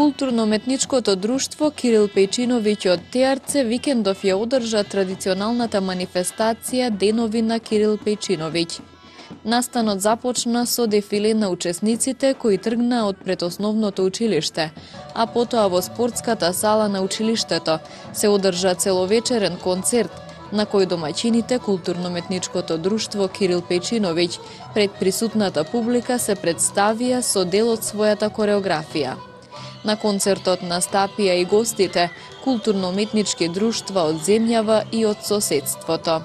Културно-уметничкото друштво Кирил Пејчиновиќ од ТРЦ викендов ја одржа традиционалната манифестација Денови на Кирил Пејчиновиќ. Настанот започна со дефиле на учесниците кои тргнаа од пред основното училиште, а потоа во спортската сала на училиштето се одржа целовечерен концерт на кој домаќините Културно-уметничкото друштво Кирил Пејчиновиќ пред присутната публика се представија со дел од својата кореографија. На концертот настапија и гостите, културно-уметнички друштва од земјава и од соседството.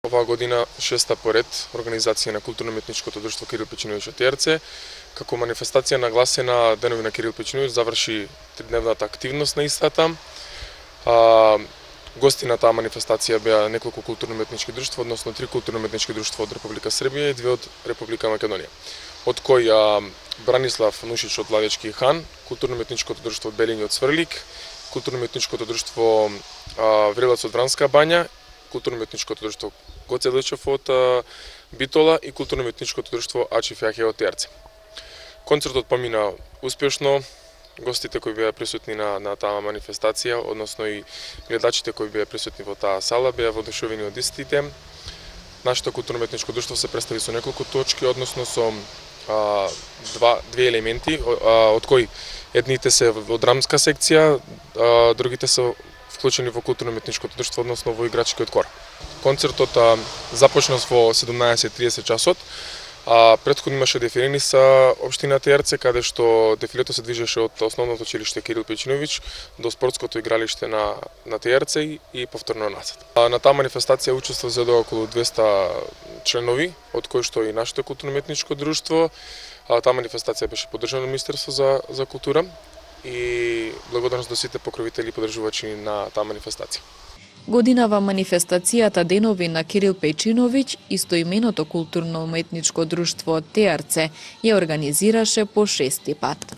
Оваа година шеста поред организација на Културно-уметничкото друштво Кирил Пејчиновиќ од ТРЦ, како манифестација нагласена Денови на Кирил Пејчиновиќ заврши тридневната активност на истата. Гости на таа манифестација беа неколку културно-уметнички друштва, односно 3 културно-уметнички друштва од Република Србија и 2 од Република Македонија. Од кои Бранислав Нушич од Лавечки хан, Културно-уметничкото друштво Белињи од Сврлик, Културно-уметничкото друштво Врелац од Вранска бања, Културно-уметничкото друштво Гоце Личев од Битола и Културно-уметничкото друштво Ачиф Јахја од ТРЦ. Концертот помина успешно. Гостите кои беа присутни на таа манифестација, односно и гледачите кои беа присутни во таа сала, беа воодушевени од истите. Нашето културно-уметничко друштво се представи со неколку точки, односно со две елементи, од кои едните се во драмска секција, другите се вклучени во културно-уметничкото друштво, односно во играчкиот кор. Концертот започна во 17:30 часот. Претходно имаше дефилени со општина ТРЦ, каде што дефилето се движеше од основното училиште Кирил Пејчиновиќ до спортското игралиште на ТРЦ и повторно назад. На таа манифестација учествува околу 200 членови, од кои што и нашето културно-уметничко друштво. Таа манифестација беше поддржана од Министерство за култура и благодарност до сите покровители и поддржувачи на таа манифестација. Годинава манифестацијата Денови на Кирил Пејчиновиќ, истоименото културно-уметничко друштво ТРЦ, ја организираше по 6-ти пат.